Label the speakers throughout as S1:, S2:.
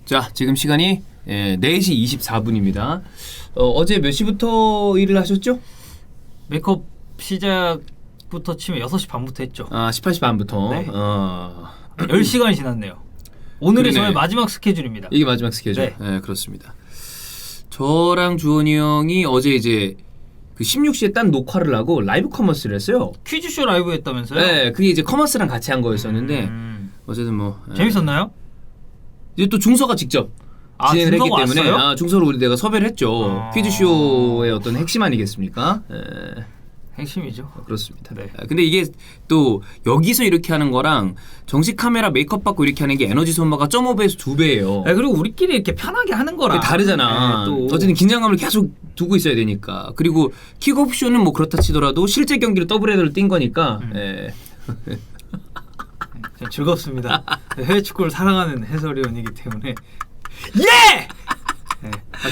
S1: 자, 지금 시간이 4시 24분입니다. 어제 몇 시부터 일을 하셨죠?
S2: 메이크업 시작부터 치면 6시 반부터 했죠.
S1: 아, 18시 반부터.
S2: 네. 10시간이 지났네요. 오늘이 저의 마지막 스케줄입니다.
S1: 이게 마지막 스케줄? 네, 그렇습니다. 저랑 주원이 형이 어제 이제 그 16시에 딴 녹화를 하고 라이브 커머스를 했어요.
S2: 퀴즈쇼 라이브 했다면서요?
S1: 네, 그게 이제 커머스랑 같이 한 거였었는데 어쨌든 뭐
S2: 재밌었나요?
S1: 이제 또 중서가 직접 진행을 했기 때문에
S2: 왔어요?
S1: 중서로 우리 내가 섭외를 했죠. 퀴즈쇼의 어떤 핵심 아니겠습니까?
S2: 핵심이죠.
S1: 그렇습니다.
S2: 네.
S1: 근데 이게 또 여기서 이렇게 하는 거랑 정식 카메라 메이크업 받고 이렇게 하는 게 에너지 소모가 0.5배에서 2배예요.
S2: 그리고 우리끼리 이렇게 편하게 하는 거랑
S1: 다르잖아.
S2: 또
S1: 어쨌든 긴장감을 계속 두고 있어야 되니까. 그리고 킥오프 쇼는 뭐 그렇다 치더라도 실제 경기를 더블 헤더를 뛴 거니까.
S2: 즐겁습니다. 해외 축구를 사랑하는 해설위원이기 때문에 예!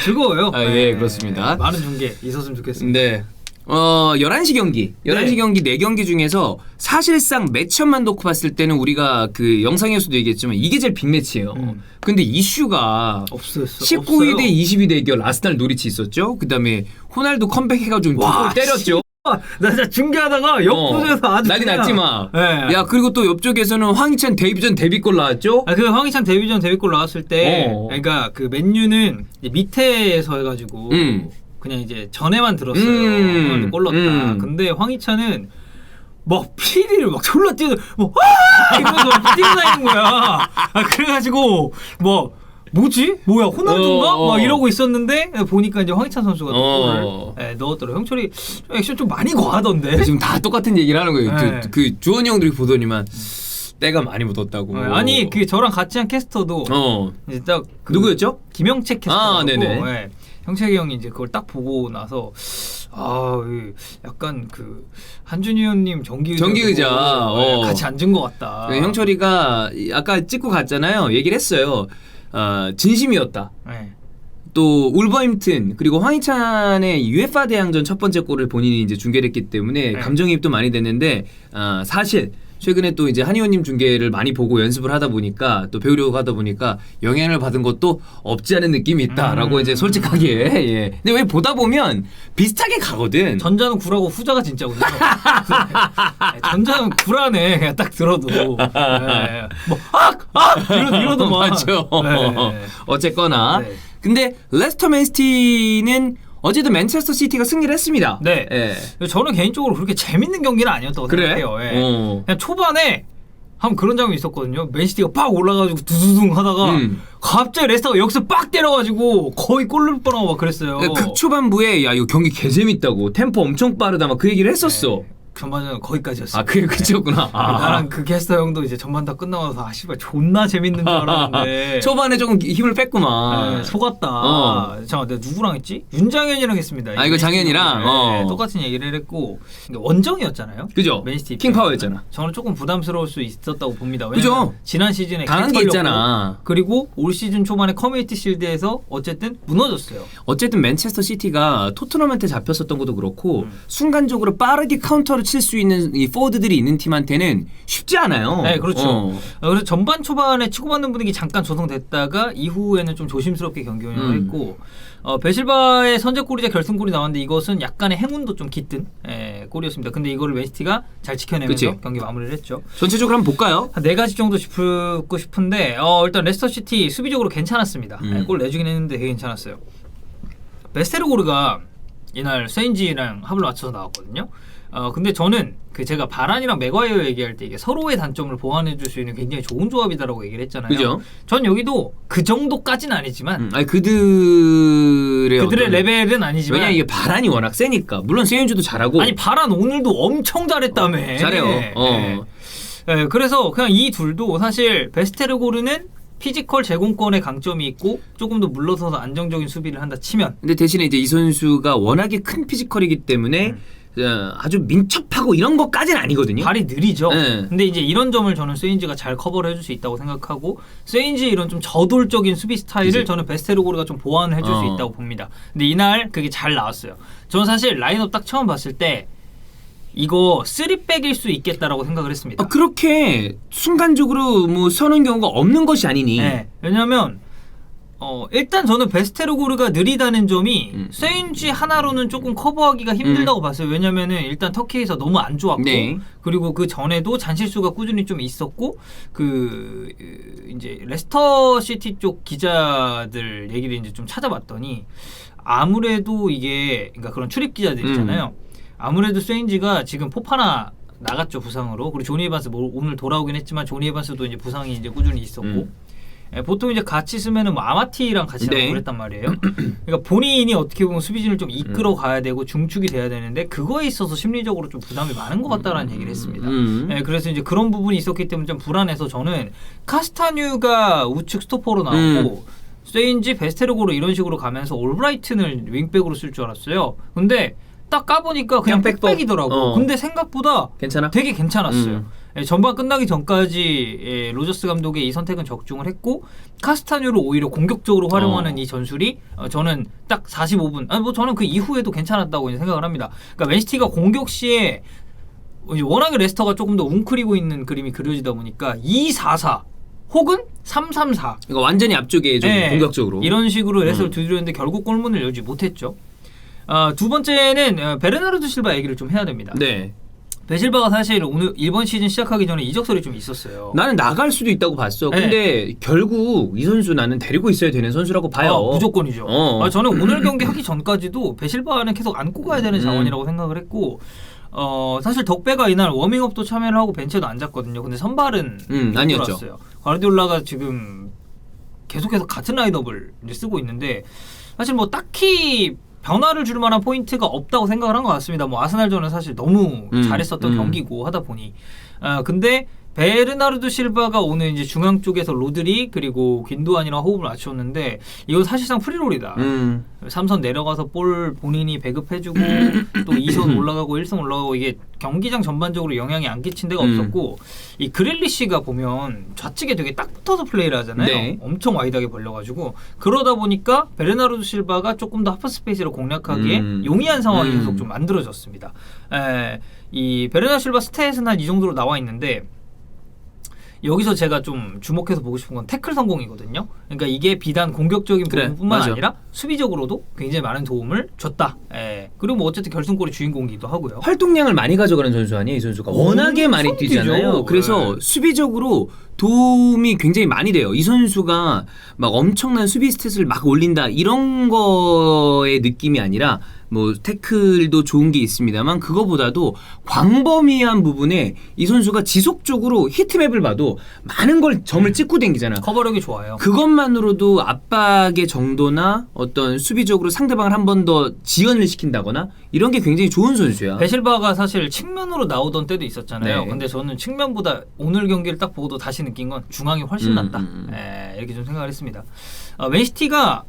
S2: 즐거워요.
S1: 예, 그렇습니다.
S2: 많은 중계 있었으면 좋겠습니다.
S1: 네. 11시 경기. 11시 경기 4경기 중에서 사실상 매치업만 놓고 봤을 때는 우리가 그 영상에서도 얘기했지만 이게 제일 빅매치예요. 근데 이슈가
S2: 없어요.
S1: 19위 대 20위 대결 아스날 노리치 있었죠. 그다음에 호날두 컴백해가지고 골 때렸죠.
S2: 나 진짜 중계하다가 옆부에서 아주
S1: 난리 났지 마.
S2: 네.
S1: 야, 그리고 또 옆쪽에서는 황희찬 데뷔전 데뷔골 나왔죠.
S2: 그 황희찬 데뷔전 데뷔골 나왔을 때 그러니까 그 맨유는 이제 밑에서 해가지고 그냥 이제 전에만 들었어요. 골 넣었다. 근데 황희찬은 막 PD를 막 졸라 뛰어 이러면서 뛰어다니는 거야. 그래가지고 뭐지? 뭐야 호날두인가? 막 이러고 있었는데 보니까 이제 황희찬 선수가 또 골을 넣었더라고요. 형철이 액션 좀 많이 과하던데.
S1: 지금 다 똑같은 얘기를 하는 거예요. 그 주원이 형들이 보더니만 때가 많이 묻었다고.
S2: 아니 그 저랑 같이 한 캐스터도 이제 딱
S1: 누구였죠?
S2: 김영채 캐스터고.
S1: 네네.
S2: 형채기 형이 이제 그걸 딱 보고 나서 약간 그 한준희 의원님 정기
S1: 의자
S2: 같이 앉은 것 같다.
S1: 형철이가 아까 찍고 갔잖아요. 얘기를 했어요. 진심이었다. 또 울버햄튼 그리고 황희찬의 UEFA 대항전 첫 번째 골을 본인이 이제 중계를 했기 때문에 감정이입도 많이 됐는데 사실 최근에 또 이제 한 의원님 중계를 많이 보고 연습을 하다 보니까 또 배우려고 하다 보니까 영향을 받은 것도 없지 않은 느낌이 있다라고 이제 솔직하게. 근데 왜 보다 보면 비슷하게 가거든.
S2: 전자는 구라고 후자가 진짜거든요. 전자는 구라네 그냥 딱 들어도. 이러도
S1: 맞죠. 어쨌거나. 근데 레스터 맨시티는 어제도 맨체스터 시티가 승리를 했습니다.
S2: 네. 저는 개인적으로 그렇게 재밌는 경기는 아니었다고 생각해요. 그냥 초반에 한 그런 장면이 있었거든요. 맨시티가 빡 올라가지고 두두둥 하다가 갑자기 레스터가 여기서 빡 때려가지고 거의 골을 뻔하고 막 그랬어요.
S1: 극초반부에 야 이거 경기 개재밌다고 템포 엄청 빠르다 막 그 얘기를 했었어.
S2: 전반전 거기까지였어요.
S1: 그게 그쳤구나.
S2: 나랑 그 캐스터 형도 이제 전반 다 끝나고 나서 씨발 존나 재밌는 줄 알았는데
S1: 초반에 조금 힘을 뺐구만.
S2: 속았다. 잠깐 내가 누구랑 했지? 윤장현이랑 했습니다.
S1: 이거 장현이랑
S2: 똑같은 얘기를 했고 원정이었잖아요.
S1: 그죠?
S2: 맨시티
S1: 킹파워였잖아.
S2: 저는 조금 부담스러울 수 있었다고 봅니다.
S1: 그죠?
S2: 지난 시즌에
S1: 강한 게 있잖아.
S2: 그리고 올 시즌 초반에 커뮤니티 실드에서 어쨌든 무너졌어요.
S1: 어쨌든 맨체스터 시티가 토트넘한테 잡혔었던 것도 그렇고 순간적으로 빠르게 카운터를 칠 수 있는 이 포워드들이 있는 팀한테는 쉽지 않아요.
S2: 네, 그렇죠. 그래서 전반 초반에 치고받는 분위기 잠깐 조성됐다가 이후에는 좀 조심스럽게 경기 운영을 했고 베실바의 선제골이자 결승골이 나왔는데 이것은 약간의 행운도 좀 깃든 골이었습니다. 근데 이거를 맨시티가 잘 지켜내면서 경기 마무리를 했죠.
S1: 전체적으로 한번 볼까요?
S2: 한 4가지 정도 짚고 싶은데 일단 레스터 시티 수비적으로 괜찮았습니다. 골 내주긴 했는데 되게 괜찮았어요. 베스테르고르가 이날 세인지랑 합을 맞춰서 나왔거든요. 근데 저는 제가 바란이랑 맥과이어 얘기할 때 이게 서로의 단점을 보완해 줄 수 있는 굉장히 좋은 조합이다라고 얘기를 했잖아요.
S1: 그죠?
S2: 전 여기도 그 정도까지는 아니지만
S1: 그들의
S2: 레벨은 아니지만
S1: 왜냐 이게 바란이 워낙 세니까 물론 세인주도 잘하고
S2: 아니 바란 오늘도 엄청 잘했다며.
S1: 잘해요.
S2: 그래서 그냥 이 둘도 사실 베스테르고르는 피지컬 제공권에 강점이 있고 조금 더 물러서서 안정적인 수비를 한다 치면
S1: 근데 대신에 이제 이 선수가 워낙에 큰 피지컬이기 때문에 아주 민첩하고 이런 것까지는 아니거든요.
S2: 발이 느리죠. 근데 이제 이런 점을 저는 세인지가 잘 커버를 해줄 수 있다고 생각하고 세인지 이런 좀 저돌적인 수비 스타일을 저는 베스테르고르가 좀 보완을 해줄 수 있다고 봅니다. 근데 이날 그게 잘 나왔어요. 저는 사실 라인업 딱 처음 봤을 때 이거 3백일 수 있겠다라고 생각을 했습니다.
S1: 그렇게 순간적으로 뭐 서는 경우가 없는 것이 아니니.
S2: 왜냐하면 일단 저는 베스테르고르가 느리다는 점이 세인지 하나로는 조금 커버하기가 힘들다고 봤어요. 왜냐면은 일단 터키에서 너무 안 좋았고
S1: 네.
S2: 그리고 그 전에도 잔실수가 꾸준히 좀 있었고 이제 레스터 시티 쪽 기자들 얘기를 이제 좀 찾아봤더니 아무래도 이게 그러니까 그런 출입 기자들 있잖아요. 아무래도 세인지가 지금 포파나 나갔죠, 부상으로. 그리고 조니 에반스 오늘 돌아오긴 했지만 조니 에반스도 이제 부상이 이제 꾸준히 있었고. 보통 이제 같이 쓰면은 뭐 아마티랑 같이 하고 그랬단 말이에요. 그러니까 본인이 어떻게 보면 수비진을 좀 이끌어 가야 되고 중축이 돼야 되는데 그거에 있어서 심리적으로 좀 부담이 많은 것 같다라는 얘기를 했습니다. 그래서 이제 그런 부분이 있었기 때문에 좀 불안해서 저는 카스타뉴가 우측 스토퍼로 나왔고 세인지 베스테르고르 이런 식으로 가면서 올브라이튼을 윙백으로 쓸 줄 알았어요. 근데 딱 까보니까 그냥 백백이더라고. 근데 생각보다
S1: 괜찮아?
S2: 되게 괜찮았어요. 전반 끝나기 전까지 로저스 감독의 이 선택은 적중을 했고 카스타뉴를 오히려 공격적으로 활용하는 이 전술이 저는 딱 45분 뭐 저는 그 이후에도 괜찮았다고 생각을 합니다. 그러니까 맨시티가 공격 시에 워낙에 레스터가 조금 더 웅크리고 있는 그림이 그려지다 보니까 2-4-4 혹은 3-3-4
S1: 그러니까 완전히 앞쪽에 좀 공격적으로
S2: 이런 식으로 레스터를 두드렸는데 결국 골문을 열지 못했죠. 두 번째는 베르나르도 실바 얘기를 좀 해야 됩니다.
S1: 네.
S2: 베실바가 사실 오늘 이번 시즌 시작하기 전에 이적설이 좀 있었어요.
S1: 나는 나갈 수도 있다고 봤어. 근데 결국 이 선수 나는 데리고 있어야 되는 선수라고 봐요.
S2: 무조건이죠. 저는 오늘 경기 하기 전까지도 베실바는 계속 안고 가야 되는 자원이라고 생각을 했고 사실 덕배가 이날 워밍업도 참여를 하고 벤치에도 앉았거든요. 근데 선발은
S1: 아니었죠.
S2: 과르디올라가 지금 계속해서 같은 라인업을 이제 쓰고 있는데 사실 뭐 딱히 변화를 줄 만한 포인트가 없다고 생각을 한 것 같습니다. 뭐 아스날전은 사실 너무 잘했었던 경기고 하다 보니 근데 베르나르도 실바가 오늘 이제 중앙 쪽에서 로드리 그리고 귄도안이랑 호흡을 맞췄는데 이건 사실상 프리롤이다. 3선 내려가서 볼 본인이 배급해주고 또 2선 올라가고 1선 올라가고 이게 경기장 전반적으로 영향이 안 끼친 데가 없었고 이 그릴리시가 보면 좌측에 되게 딱 붙어서 플레이를 하잖아요.
S1: 네. 엄청
S2: 와이드하게 벌려가지고 그러다 보니까 베르나르도 실바가 조금 더 하프 스페이스를 공략하기에 용이한 상황이 계속 좀 만들어졌습니다. 이 베르나르도 실바 스탯은 한 이 정도로 나와 있는데 여기서 제가 좀 주목해서 보고 싶은 건 태클 성공이거든요. 그러니까 이게 비단 공격적인 부분뿐만 아니라 수비적으로도 굉장히 많은 도움을 줬다. 그리고 뭐 어쨌든 결승골의 주인공이기도 하고요.
S1: 활동량을 많이 가져가는 선수 아니에요, 이 선수가. 워낙에 많이 뛰잖아요. 그래서 수비적으로 도움이 굉장히 많이 돼요. 이 선수가 막 엄청난 수비 스탯을 막 올린다 이런 거의 느낌이 아니라 뭐 태클도 좋은 게 있습니다만 그거보다도 광범위한 부분에 이 선수가 지속적으로 히트맵을 봐도 많은 걸 점을 찍고 댕기잖아.
S2: 커버력이 좋아요.
S1: 그것만으로도 압박의 정도나 어떤 수비적으로 상대방을 한 번 더 지연을 시킨다거나 이런 게 굉장히 좋은 선수야.
S2: 베실바가 사실 측면으로 나오던 때도 있었잖아요. 근데 저는 측면보다 오늘 경기를 딱 보고도 다시 느낀 건 중앙이 훨씬 낫다. 이렇게 좀 생각을 했습니다. 맨시티가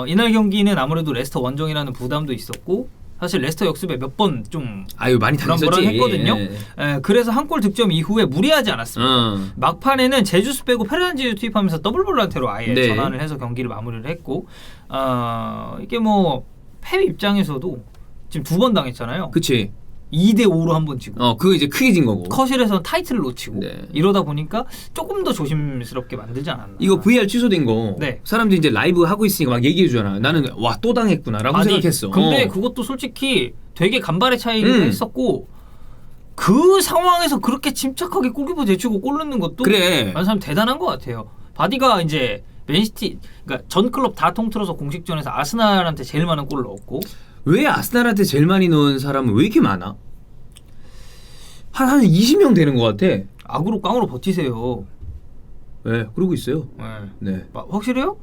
S2: 이날 경기는 아무래도 레스터 원정이라는 부담도 있었고 사실 레스터 역습에 몇 번 좀
S1: 많이 당했었지.
S2: 했거든요. 그래서 한 골 득점 이후에 무리하지 않았습니다. 막판에는 제주스 빼고 페르난지를 투입하면서 더블 볼란테로 아예 전환을 해서 경기를 마무리를 했고 이게 뭐 펩 입장에서도 지금 2번 당했잖아요.
S1: 그치.
S2: 2대5로 한 번 지고
S1: 그거 이제 크게 진 거고
S2: 컷실에서는 타이틀을 놓치고 이러다 보니까 조금 더 조심스럽게 만들지 않았나.
S1: 이거 VR 취소된 거 사람들이 이제 라이브 하고 있으니까 막 얘기해 주잖아. 나는 와 또 당했구나 라고 생각했어.
S2: 근데 그것도 솔직히 되게 간발의 차이긴 했었고 그 상황에서 그렇게 침착하게 골키퍼 제치고 골 넣는 것도 많은 사람 대단한 것 같아요. 바디가 이제 맨시티 그러니까 전 클럽 다 통틀어서 공식전에서 아스날한테 제일 많은 골을 넣었고
S1: 왜 아스날한테 제일 많이 넣은 사람은 왜 이렇게 많아? 한 20명 되는 것 같아.
S2: 악으로 깡으로 버티세요.
S1: 네, 그러고 있어요. 네.
S2: 확실해요?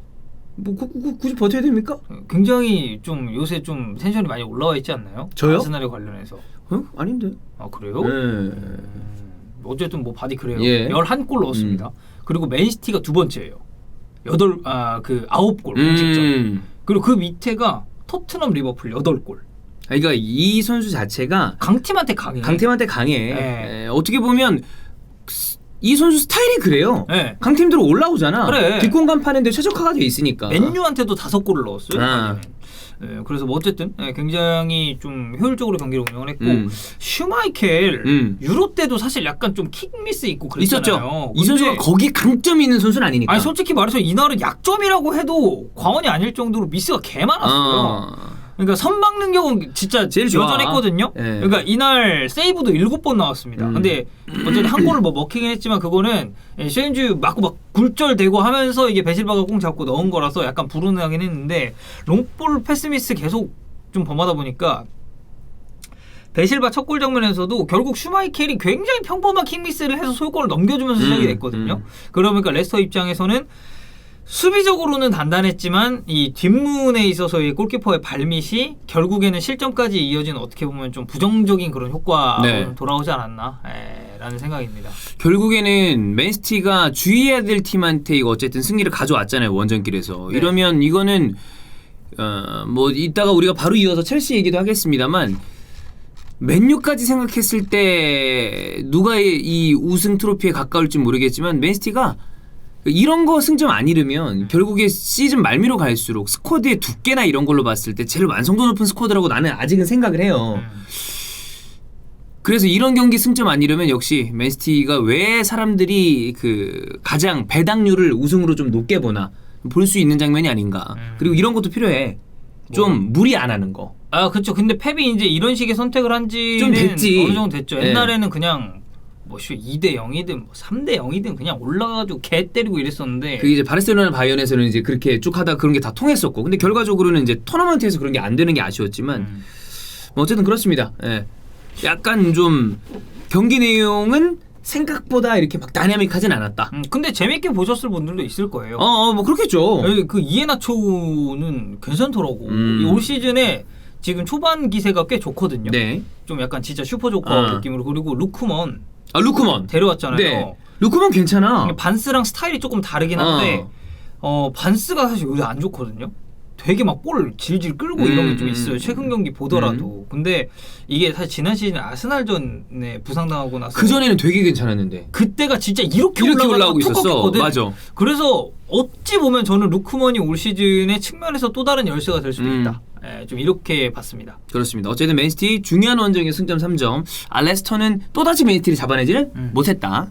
S1: 뭐 굳이 버텨야 됩니까?
S2: 굉장히 좀 요새 좀 텐션이 많이 올라와 있지 않나요?
S1: 저요?
S2: 아스날에 관련해서.
S1: 아닌데.
S2: 아 그래요?
S1: 네.
S2: 어쨌든 뭐 바디 그래요. 11골 넣었습니다. 그리고 맨시티가 두 번째예요. 9골 공식전. 그리고 그 밑에가 토트넘 리버풀 8골.
S1: 그러니까 이 선수 자체가
S2: 강팀한테 강해.
S1: 어떻게 보면 이 선수 스타일이 그래요. 강팀들은 올라오잖아. 뒷공간 파는데 최적화가 돼 있으니까.
S2: 맨유한테도 5골을 넣었어요. 그래서 뭐 어쨌든 굉장히 좀 효율적으로 경기를 운영을 했고 슈마이켈 유로 때도 사실 약간 좀 킥미스 있고 그랬잖아요.
S1: 있었죠. 이 선수가 거기 강점이 있는 선수는 아니니까.
S2: 아니 솔직히 말해서 이날은 약점이라고 해도 과언이 아닐 정도로 미스가 개 많았어요. 그러니까 선방 능력은 진짜
S1: 제일 좋아.
S2: 여전했거든요.
S1: 네.
S2: 그러니까 이날 세이브도 7번 나왔습니다. 근데 어쨌든 한 골을 뭐 먹히긴 했지만 그거는 쉐인주 맞고 막 굴절되고 하면서 이게 베실바가 공 잡고 넣은 거라서 약간 불운하긴 했는데 롱볼 패스 미스 계속 좀 범하다 보니까 베실바 첫 골 장면에서도 결국 슈마이켈이 굉장히 평범한 킥미스를 해서 소유골을 넘겨주면서 시작이 됐거든요. 그러니까 레스터 입장에서는 수비적으로는 단단했지만 이 뒷문에 있어서의 골키퍼의 발밑이 결국에는 실점까지 이어진 어떻게 보면 좀 부정적인 그런 효과가 돌아오지 않았나 라는 생각입니다.
S1: 결국에는 맨시티가 주의해야 될 팀한테 이거 어쨌든 승리를 가져왔잖아요. 원정길에서. 이러면 이거는 뭐 이따가 우리가 바로 이어서 첼시 얘기도 하겠습니다만 맨유까지 생각했을 때 누가 이 우승 트로피에 가까울지 모르겠지만 맨시티가 이런 거 승점 안 잃으면 결국에 시즌 말미로 갈수록 스쿼드의 두께나 이런 걸로 봤을 때 제일 완성도 높은 스쿼드라고 나는 아직은 생각을 해요. 그래서 이런 경기 승점 안 잃으면 역시 맨시티가 왜 사람들이 그 가장 배당률을 우승으로 좀 높게 보나 볼 수 있는 장면이 아닌가. 그리고 이런 것도 필요해. 좀 무리 안 하는 거.
S2: 아 그렇죠. 근데 펩이 이제 이런 식의 선택을 한 지는
S1: 좀 됐지.
S2: 어느 정도 됐죠. 옛날에는 그냥 뭐 2대 0이든 뭐 3대 0이든 그냥 올라가가지고 개 때리고 이랬었는데
S1: 그 이제 바르셀로나 바이언에서는 이제 그렇게 쭉 하다 그런 게 다 통했었고 근데 결과적으로는 이제 토너먼트에서 그런 게 안 되는 게 아쉬웠지만 뭐 어쨌든 그렇습니다. 예. 약간 좀 경기 내용은 생각보다 이렇게 막 다이나믹하진 않았다.
S2: 근데 재밌게 보셨을 분들도 있을 거예요.
S1: 뭐 그렇겠죠.
S2: 그 이에나초는 괜찮더라고. 올 시즌에 지금 초반 기세가 꽤 좋거든요.
S1: 네.
S2: 좀 약간 진짜 슈퍼 조커 느낌으로. 그리고 루크먼
S1: 루크먼
S2: 데려왔잖아요.
S1: 네. 루크먼 괜찮아.
S2: 반스랑 스타일이 조금 다르긴 한데 반스가 사실 요새 안 좋거든요. 되게 막 볼 질질 끌고 이런 게 좀 있어요. 최근 경기 보더라도. 근데 이게 사실 지난 시즌 아스날전에 부상당하고 나서
S1: 그 전에는 되게 괜찮았는데
S2: 그때가 진짜 이렇게
S1: 올라오고 있었어. 맞아.
S2: 그래서 어찌 보면 저는 루크먼이 올 시즌의 측면에서 또 다른 열쇠가 될 수도 있다. 좀 이렇게 봤습니다.
S1: 그렇습니다. 어쨌든 맨시티 중요한 원정의 승점 3점. 레스터는 또다시 맨시티를 잡아내지는 못했다.